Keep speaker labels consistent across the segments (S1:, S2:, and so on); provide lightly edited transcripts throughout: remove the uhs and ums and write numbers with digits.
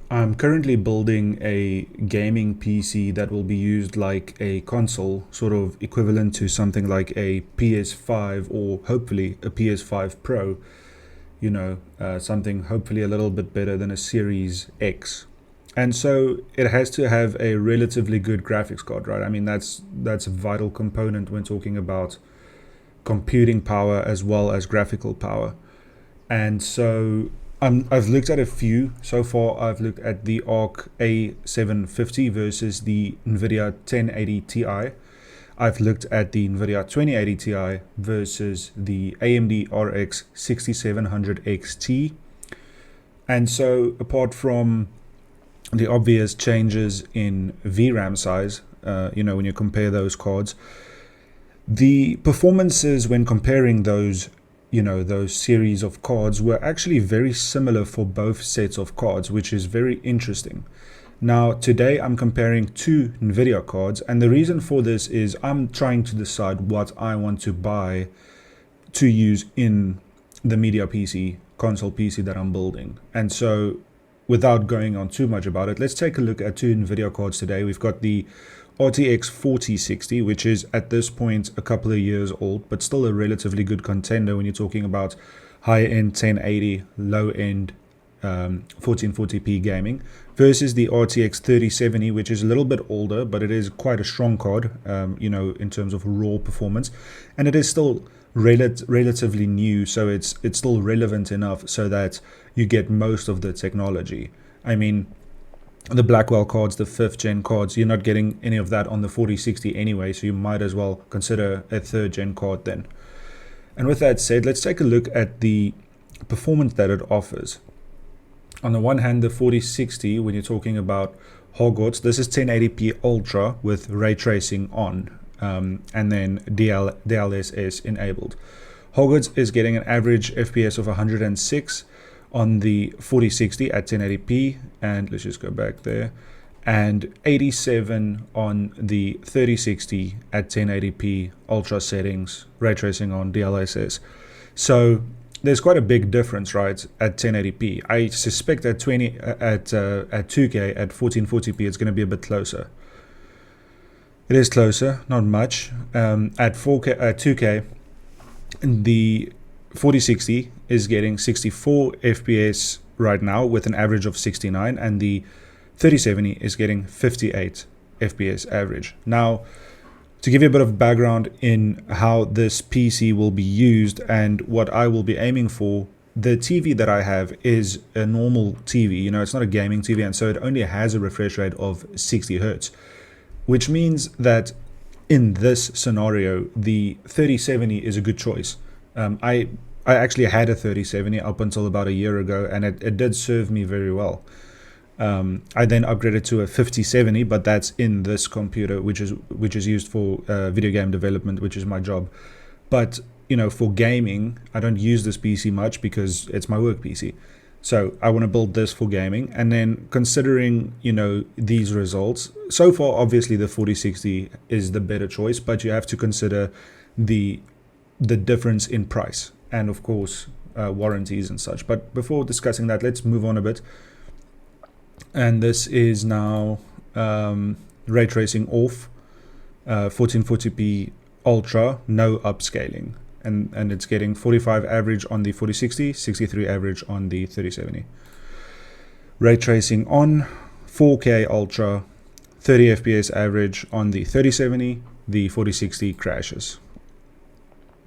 S1: I'm currently building a gaming PC that will be used like a console, sort of equivalent to something like a PS5 or hopefully a PS5 Pro, something hopefully a little bit better than a Series X. And so it has to have a relatively good graphics card, right? I mean, that's a vital component when talking about computing power as well as graphical power. And so I've looked at a few so far. I've looked at the ARC A750 versus the Nvidia 1080 Ti. I've looked at the Nvidia 2080 Ti versus the AMD RX 6700 XT. And so apart from the obvious changes in VRAM size, when you compare those cards, the performances when comparing those series of cards were actually very similar for both sets of cards, which is very interesting. Now, today I'm comparing two Nvidia cards, and the reason for this is I'm trying to decide what I want to buy to use in the media PC, console PC that I'm building. And so, without going on too much about it, let's take a look at two Nvidia cards today. We've got the RTX4060, which is at this point a couple of years old, but still a relatively good contender when you're talking about high-end 1080, low-end 1440p gaming, versus the RTX3070, which is a little bit older, but it is quite a strong card, in terms of raw performance, and it is still relatively new, so it's still relevant enough so that you get most of the technology. I mean, the Blackwell cards, the 5th gen cards, you're not getting any of that on the 4060 anyway, so you might as well consider a 3rd gen card then. And with that said, let's take a look at the performance that it offers. On the one hand, the 4060, when you're talking about Hogwarts, this is 1080p Ultra with ray tracing on, and then DLSS enabled. Hogwarts is getting an average FPS of 106 on the 4060 at 1080p, and let's just go back there, and 87 on the 3060 at 1080p Ultra settings, ray tracing on, DLSS. So there's quite a big difference, right, at 1080p. I suspect at 2K at 1440p it's going to be a bit closer. It is closer, not much. At 4K, at 2K, the 4060 is getting 64 FPS right now with an average of 69, and the 3070 is getting 58 FPS average. Now, to give you a bit of background in how this PC will be used and what I will be aiming for, the TV that I have is a normal TV. It's not a gaming TV, and so it only has a refresh rate of 60 Hertz, which means that in this scenario, the 3070 is a good choice. I actually had a 3070 up until about a year ago, and it did serve me very well. I then upgraded to a 5070, but that's in this computer, which is used for video game development, which is my job. But for gaming, I don't use this PC much because it's my work PC. So I want to build this for gaming, and then considering these results, so far obviously the 4060 is the better choice, but you have to consider the difference in price and of course warranties and such. But before discussing that, let's move on a bit. And this is now ray tracing off, 1440p Ultra, no upscaling, and it's getting 45 average on the 4060, 63 average on the 3070. Ray tracing on, 4K Ultra, 30 FPS average on the 3070, the 4060 crashes.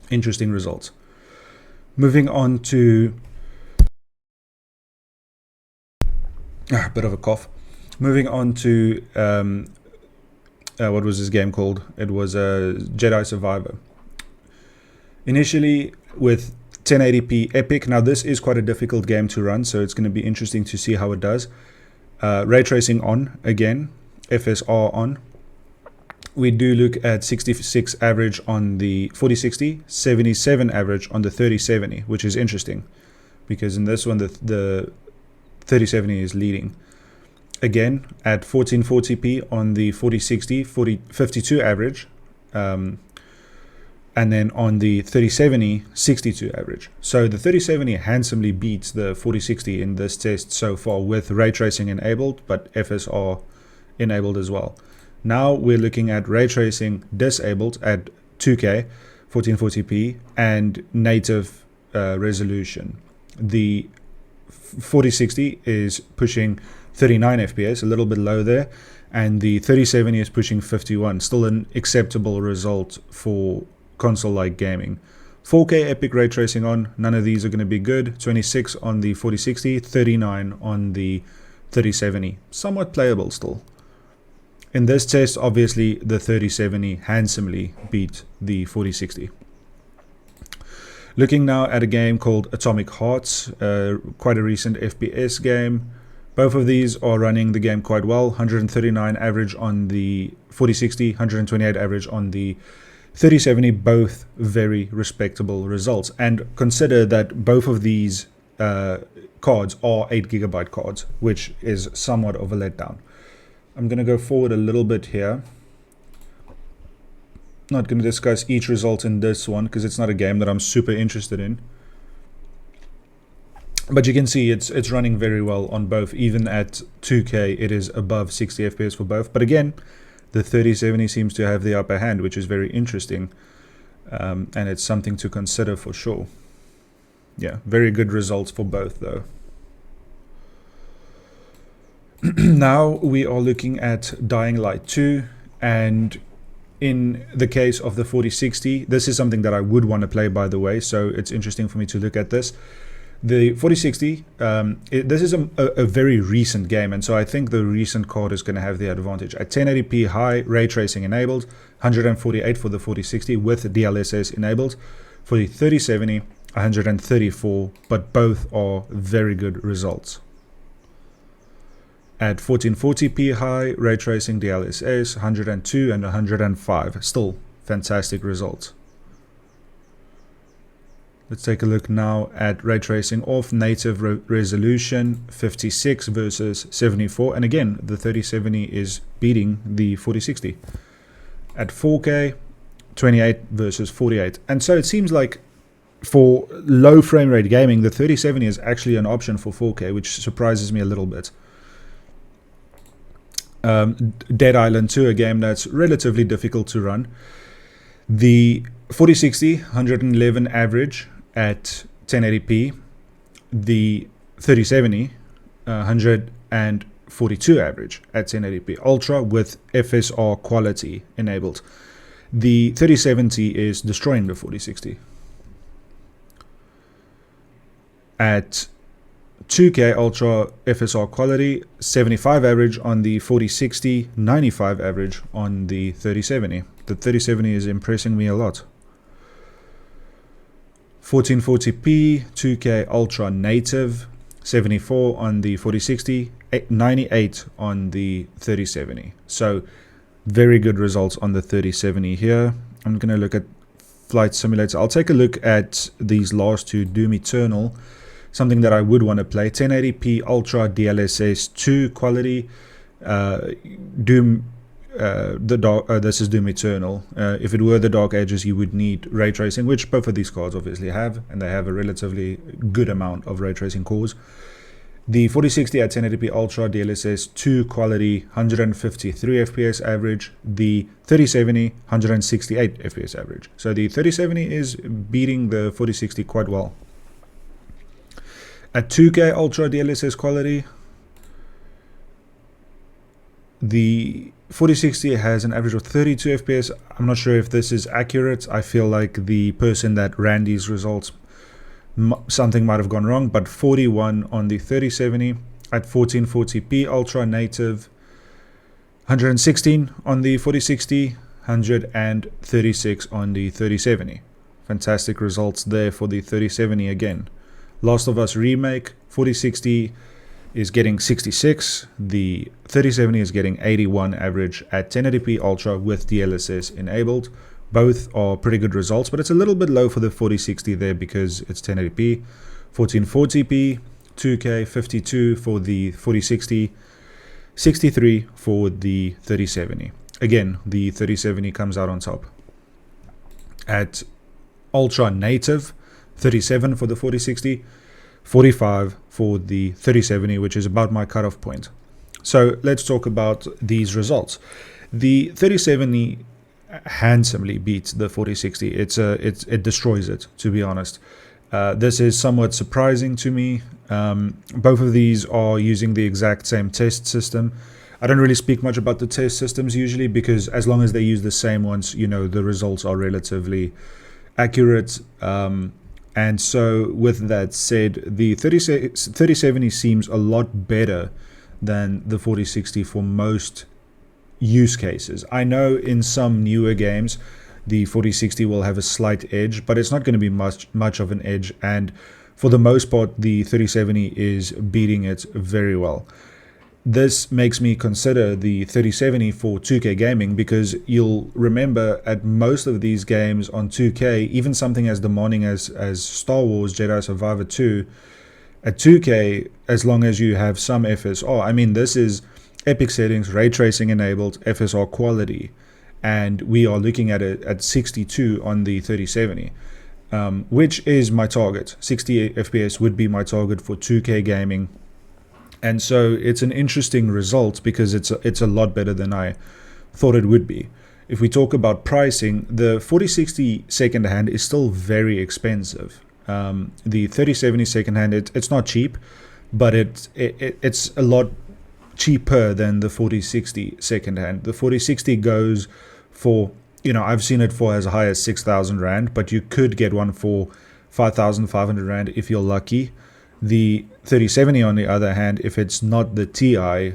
S1: Interesting results. Moving on to a bit of a cough. Moving on to what was this game called? It was Jedi Survivor. Initially with 1080p Epic. Now this is quite a difficult game to run, so it's going to be interesting to see how it does. Ray tracing on again, FSR on. We do look at 66 average on the 4060, 77 average on the 3070, which is interesting because in this one the 3070 is leading. Again, at 1440p on the 4060, 52 average, and And then on the 3070, 62 average. So the 3070 handsomely beats the 4060 in this test so far with ray tracing enabled, but FSR enabled as well. Now we're looking at ray tracing disabled at 2K, 1440p, and native resolution. The 4060 is pushing 39 FPS, a little bit low there, and the 3070 is pushing 51. Still an acceptable result for console-like gaming. 4K epic ray tracing on, none of these are going to be good. 26 on the 4060, 39 on the 3070. Somewhat playable still. In this test, obviously, the 3070 handsomely beat the 4060. Looking now at a game called Atomic Hearts, quite a recent FPS game. Both of these are running the game quite well. 139 average on the 4060, 128 average on the 3070, both very respectable results. And consider that both of these cards are 8GB cards, which is somewhat of a letdown. I'm going to go forward a little bit here. Not going to discuss each result in this one because it's not a game that I'm super interested in. But you can see it's running very well on both. Even at 2K, it is above 60 FPS for both. But again, the 3070 seems to have the upper hand, which is very interesting. And it's something to consider for sure. Yeah, very good results for both though. Now we are looking at Dying Light 2, and in the case of the 4060, this is something that I would want to play, by the way, so it's interesting for me to look at this. The 4060, this is a very recent game, and so I think the recent card is going to have the advantage. At 1080p high, ray tracing enabled, 148 for the 4060 with DLSS enabled. For the 3070, 134, but both are very good results. At 1440p high, ray tracing DLSS, 102 and 105, still fantastic results. Let's take a look now at ray tracing off, native resolution 56 versus 74, and again the 3070 is beating the 4060. At 4K, 28 versus 48, and so it seems like for low frame rate gaming, the 3070 is actually an option for 4K, which surprises me a little bit. Dead Island 2, a game that's relatively difficult to run. The 4060, 111 average at 1080p. The 3070, 142 average at 1080p. Ultra with FSR quality enabled. The 3070 is destroying the 4060. At 2K Ultra FSR quality, 75 average on the 4060, 95 average on the 3070. The 3070 is impressing me a lot. 1440p, 2K Ultra native, 74 on the 4060, 98 on the 3070. So very good results on the 3070 here. I'm going to look at Flight Simulator. I'll take a look at these last two, Doom Eternal. Something that I would want to play. 1080p Ultra DLSS 2 quality. Doom. This is Doom Eternal. If it were the Dark Ages, you would need ray tracing, which both of these cards obviously have, and they have a relatively good amount of ray tracing cores. The 4060 at 1080p Ultra DLSS 2 quality, 153 FPS average. The 3070, 168 FPS average. So the 3070 is beating the 4060 quite well. At 2K Ultra DLSS quality, the 4060 has an average of 32 FPS. I'm not sure if this is accurate. I feel like the person that ran these results, something might have gone wrong, but 41 on the 3070 at 1440p Ultra native, 116 on the 4060, 136 on the 3070. Fantastic results there for the 3070 again. Last of Us Remake, 4060 is getting 66, the 3070 is getting 81 average at 1080p Ultra with DLSS enabled. Both are pretty good results, but it's a little bit low for the 4060 there because it's 1080p. 1440p, 2K, 52 for the 4060, 63 for the 3070. Again, the 3070 comes out on top. at ultra native, 37 for the 4060, 45 for the 3070, which is about my cutoff point. So let's talk about these results. The 3070 handsomely beats the 4060. It destroys it, to be honest. This is somewhat surprising to me. Both of these are using the exact same test system. I don't really speak much about the test systems usually, because as long as they use the same ones, you know, the results are relatively accurate. And so with that said, the 3070 seems a lot better than the 4060 for most use cases. I know in some newer games the 4060 will have a slight edge, but it's not going to be much of an edge, and for the most part the 3070 is beating it very well. This makes me consider the 3070 for 2K gaming, because you'll remember at most of these games on 2K, even something as demanding as Star Wars Jedi Survivor 2, at 2K, as long as you have some FSR, I mean, this is epic settings, ray tracing enabled, FSR quality, and we are looking at it at 62 on the 3070, which is my target. 60 FPS would be my target for 2K gaming. And so it's an interesting result because it's a lot better than I thought it would be. If we talk about pricing, the 4060 secondhand is still very expensive. The 3070 secondhand, it's not cheap, but it's a lot cheaper than the 4060 secondhand. The 4060 goes for, you know, I've seen it for as high as 6,000 Rand, but you could get one for 5,500 Rand if you're lucky. The 3070, on the other hand, if it's not the TI,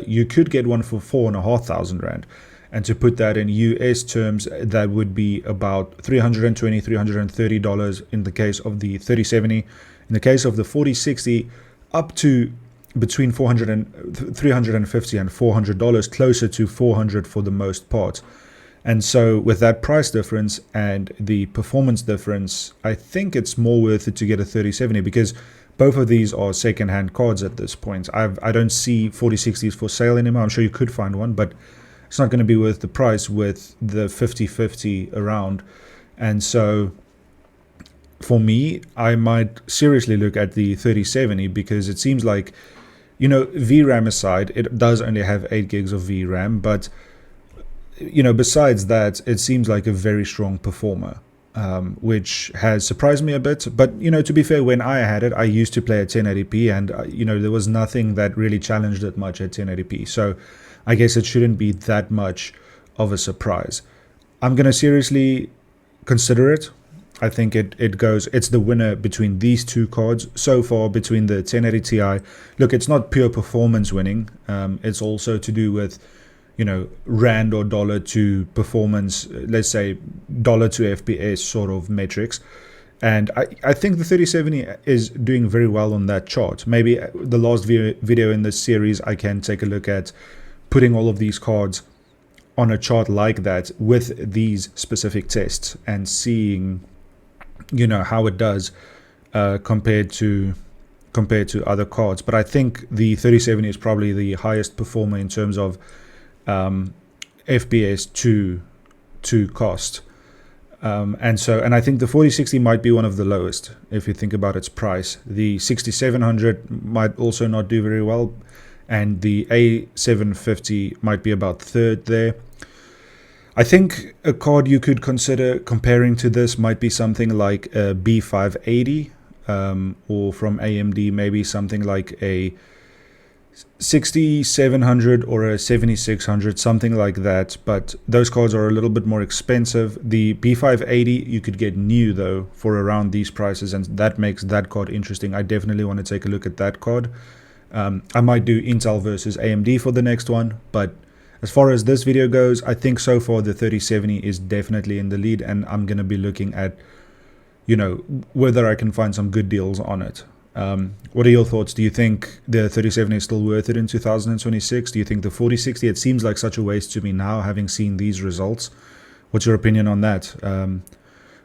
S1: you could get one for 4,500 Rand. And to put that in US terms, that would be about $320, $330 in the case of the 3070. In the case of the 4060, up to between $350 and $400, closer to $400 for the most part. And so with that price difference and the performance difference, I think it's more worth it to get a 3070, because both of these are second-hand cards at this point. I don't see 4060s for sale anymore. I'm sure you could find one, but it's not going to be worth the price with the 50-50 around. And so for me, I might seriously look at the 3070, because it seems like, you know, VRAM aside, it does only have 8 gigs of VRAM, but, you know, besides that, it seems like a very strong performer. Which has surprised me a bit, but, you know, to be fair, when I had it, I used to play at 1080p, and you know, there was nothing that really challenged it much at 1080p, so I guess it shouldn't be that much of a surprise. I'm gonna seriously consider it. I think it's the winner between these two cards so far, between the 1080 Ti. Look, it's not pure performance winning, it's also to do with, you know, Rand or dollar to performance, let's say dollar to FPS sort of metrics. And I think the 3070 is doing very well on that chart. Maybe the last video in this series, I can take a look at putting all of these cards on a chart like that with these specific tests and seeing, you know, how it does compared to other cards. But I think the 3070 is probably the highest performer in terms of FPS to cost, and I think the 4060 might be one of the lowest if you think about its price. The 6700 might also not do very well, and the A750 might be about third there. I think a card you could consider comparing to this might be something like a B580, or from AMD maybe something like a 6700 or a 7600, something like that, but those cards are a little bit more expensive. The B580 you could get new though for around these prices, and that makes that card interesting. I definitely want to take a look at that card. I might do Intel versus AMD for the next one, but as far as this video goes, I think so far the 3070 is definitely in the lead, and I'm going to be looking at, you know, whether I can find some good deals on it. What are your thoughts? Do you think the 3070 is still worth it in 2026? Do you think the 4060? It seems like such a waste to me now, having seen these results. What's your opinion on that?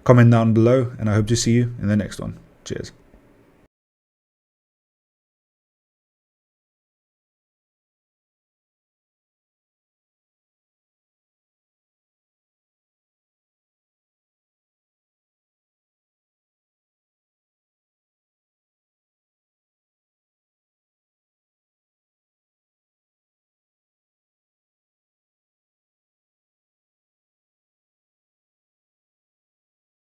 S1: Comment down below, and I hope to see you in the next one. Cheers.